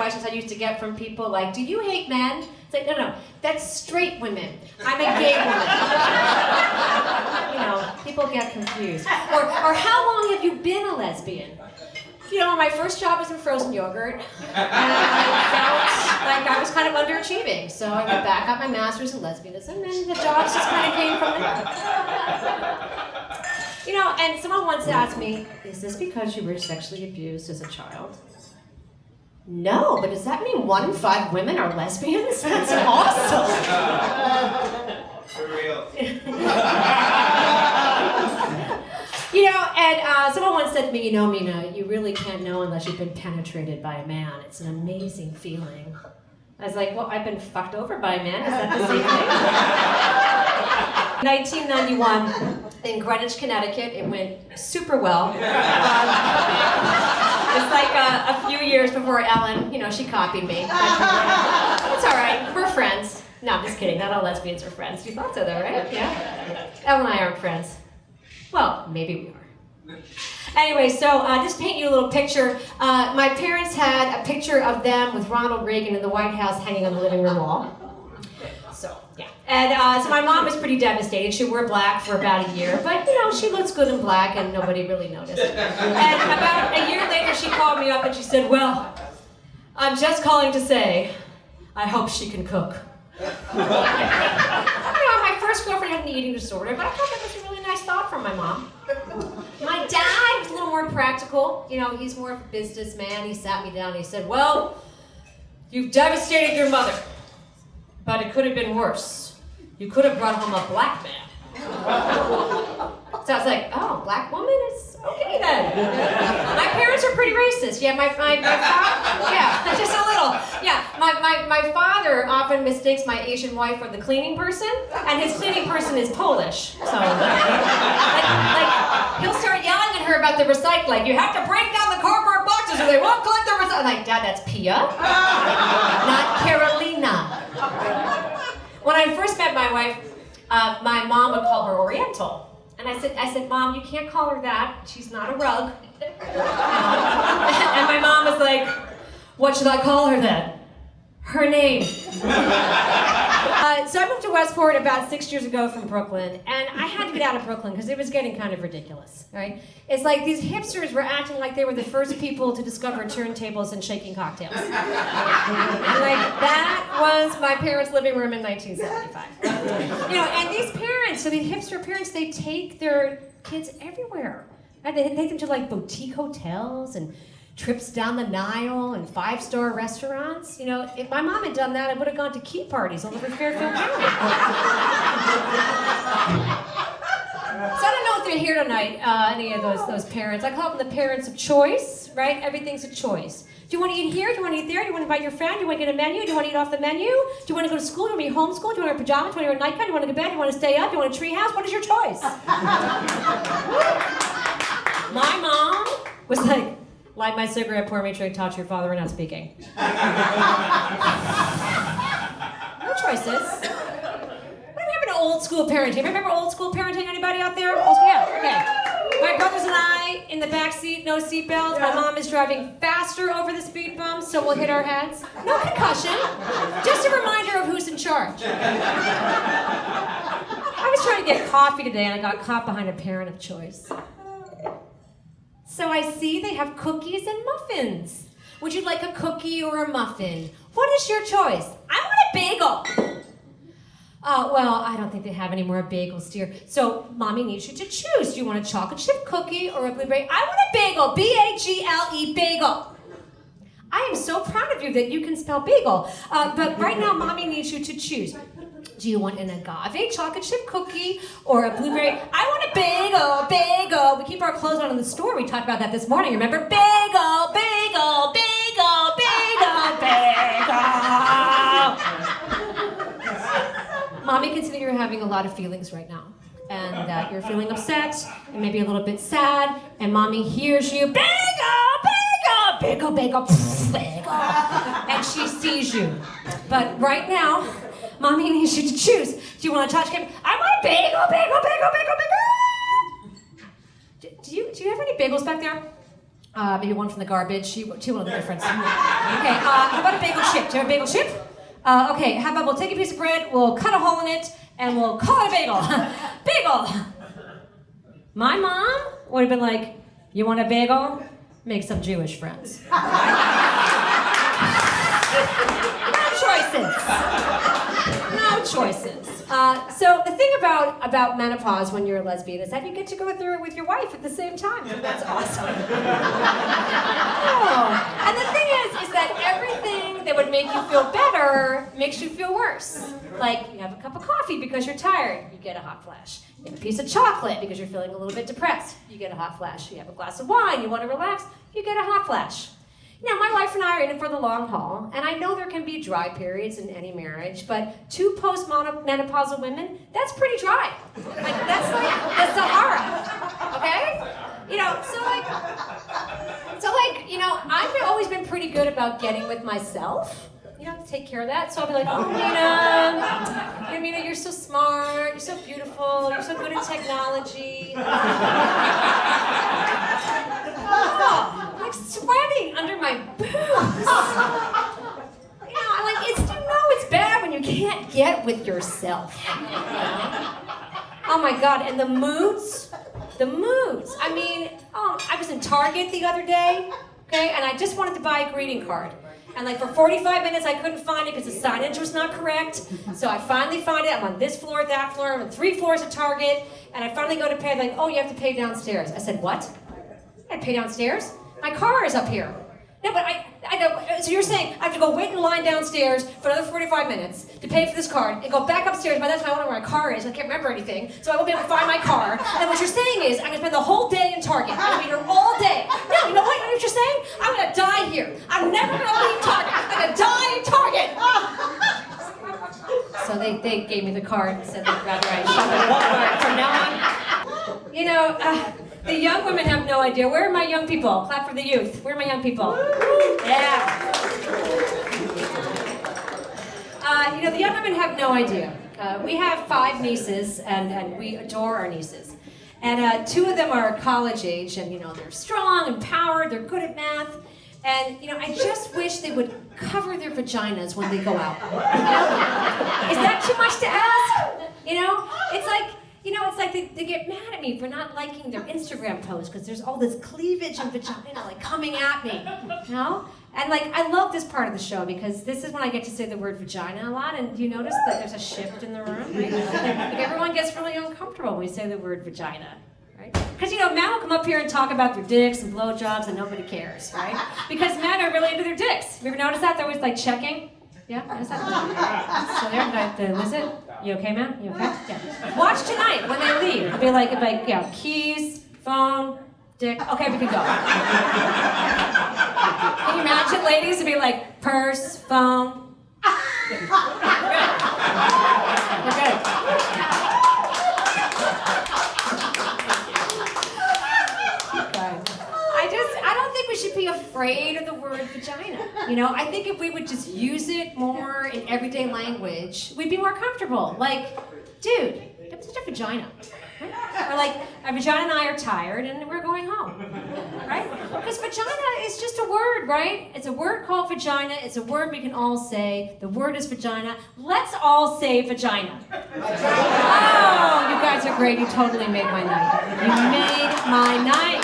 questions I used to get from people like, do you hate men? It's like, no, that's straight women. I'm a gay woman. People get confused. Or how long have you been a lesbian? My first job was in frozen yogurt, and I felt like I was kind of underachieving. So I went back, got my master's in lesbianism, and the jobs just kind of came from there. And someone once asked me, is this because you were sexually abused as a child? No, but does that mean 1 in 5 women are lesbians? That's awesome. For real. And someone once said to me, Mina, you really can't know unless you've been penetrated by a man. It's an amazing feeling. I was like, well, I've been fucked over by a man. Is that the same thing? 1991, in Greenwich, Connecticut, it went super well. It's like a few years before Ellen, she copied me. It's all right, we're friends. No, I'm just kidding, not all lesbians are friends. You thought so though, right? Yeah? Ellen and I aren't friends. Well, maybe we are. Anyway, so just paint you a little picture. My parents had a picture of them with Ronald Reagan in the White House hanging on the living room wall. So, yeah. And so my mom was pretty devastated. She wore black for about a year, but she looks good in black and nobody really noticed. And about a year later, she called me up and she said, well, I'm just calling to say, I hope she can cook. My first girlfriend had an eating disorder, but I thought that was a really nice thought from my mom. My dad was a little more practical. He's more of a businessman. He sat me down and he said, well, you've devastated your mother, but it could have been worse. You could have brought home a black man. So I was like, oh, black woman? It's okay then. My parents are pretty racist. Yeah, my father, yeah, just a little. Yeah, my father often mistakes my Asian wife for the cleaning person, and his cleaning person is Polish. So, he'll start yelling at her about the recycling. You have to break down the cardboard boxes or they won't collect the recycling. I'm like, Dad, that's Pia, not Carolina. When I first met my wife, my mom would call her Oriental. And I said, Mom, you can't call her that. She's not a rug. And my mom was like, what should I call her then? Her name. So I moved to Westport about 6 years ago from Brooklyn, and I had to get out of Brooklyn because it was getting kind of ridiculous, right? It's like these hipsters were acting like they were the first people to discover turntables and shaking cocktails. And that was my parents' living room in 1975. And these parents, so these hipster parents, they take their kids everywhere. Right? They take them to boutique hotels and trips down the Nile and 5-star restaurants. If my mom had done that, I would have gone to key parties all over Fairfield County. So I don't know if they're here tonight, any of those parents. I call them the parents of choice, right? Everything's a choice. Do you want to eat here? Do you want to eat there? Do you want to invite your friend? Do you want to get a menu? Do you want to eat off the menu? Do you want to go to school? Do you want to be homeschooled? Do you want to wear pajamas? Do you want to wear a nightgown? Do you want to go to bed? Do you want to stay up? Do you want a tree house? What is your choice? My mom was like, light my cigarette, pour me a drink, talk to your father, we're not speaking. No choices. What happened to old school parenting? Remember old school parenting? Anybody out there? Yeah, okay. My brothers and I in the back seat, no seatbelts. My mom is driving faster over the speed bumps, so we'll hit our heads. No concussion. Just a reminder of who's in charge. I was trying to get coffee today and I got caught behind a parent of choice. So I see they have cookies and muffins. Would you like a cookie or a muffin? What is your choice? I want a bagel. Well, I don't think they have any more bagels, dear. So Mommy needs you to choose. Do you want a chocolate chip cookie or a blueberry? I want a bagel, B-A-G-L-E, bagel. I am so proud of you that you can spell bagel. But right now, Mommy needs you to choose. Do you want an agave chocolate chip cookie or a blueberry? I want a bagel. We keep our clothes on in the store. We talked about that this morning. Remember? Bagel. Mommy can see that you're having a lot of feelings right now. And that you're feeling upset and maybe a little bit sad. And Mommy hears you. Bagel. And she sees you. But right now, Mommy needs you to choose. Do you want a chocolate chip? I want a bagel. Do you have any bagels back there? Maybe one from the garbage. Two will know the difference. Okay, how about a bagel chip? Do you have a bagel chip? Okay, how about we'll take a piece of bread, we'll cut a hole in it, and we'll call it a bagel. Bagel! My mom would have been like, you want a bagel? Make some Jewish friends. No choices. No choices. So the thing about menopause when you're a lesbian is that you get to go through it with your wife at the same time. So that's awesome. Oh. And the thing is that everything that would make you feel better makes you feel worse. Like you have a cup of coffee because you're tired, you get a hot flash. You have a piece of chocolate because you're feeling a little bit depressed, you get a hot flash. You have a glass of wine, you want to relax, you get a hot flash. Now, my wife and I are in it for the long haul, and I know there can be dry periods in any marriage, but 2 post-menopausal women, that's pretty dry. Like, that's like the Sahara, okay? I've always been pretty good about getting with myself. To take care of that. So I'll be like, oh, Mina, you're so smart, you're so beautiful, you're so good at technology. Oh, I'm like sweating under my boots. It's bad when you can't get with yourself. Oh my God, and the moods. I mean, I was in Target the other day, okay, and I just wanted to buy a greeting card. And for 45 minutes, I couldn't find it because the signage was not correct. So I finally find it. I'm on this floor, that floor. I'm on 3 floors of Target. And I finally go to pay. They're like, oh, you have to pay downstairs. I said, what? I pay downstairs? My car is up here. No, but I go, so you're saying I have to go wait in line downstairs for another 45 minutes to pay for this card and go back upstairs. By that time, I don't know where my car is. I can't remember anything. So I won't be able to find my car. And what you're saying is I'm going to spend the whole day in Target. I'm going to be here all day. No, you know what you're saying? I'm going to die here. I'm never going to leave Target. I'm going to die in Target. So they gave me the card and said they'd rather I shop at Walmart from now on. The young women have no idea. Where are my young people? Clap for the youth. Where are my young people? Yeah. The young women have no idea. We have 5 nieces, and we adore our nieces. And 2 of them are college age, and they're strong, empowered, they're good at math. And I just wish they would cover their vaginas when they go out. Is that too much to ask? It's like they get mad at me for not liking their Instagram post because there's all this cleavage and vagina coming at me, And I love this part of the show because this is when I get to say the word vagina a lot. And do you notice that there's a shift in the room, right? Everyone gets really uncomfortable when we say the word vagina, right? Because men will come up here and talk about their dicks and blowjobs and nobody cares, right? Because men are really into their dicks. Have you ever noticed that? They're always checking. Yeah, notice that? So they're Liz it? You okay, man? You okay? Yeah. Watch tonight when they leave. It'll be like keys, phone, dick. Okay, we can go. Can you imagine, ladies? It'd be purse, phone. We're good. I don't think we should be afraid of the word vagina. I think if we would just use it more in everyday language, we'd be more comfortable. Dude, that's such a vagina. Right? Or our vagina and I are tired and we're going home. Right? Because vagina is just a word, right? It's a word called vagina. It's a word we can all say. The word is vagina. Let's all say vagina. Oh, you guys are great. You totally made my night. You made my night.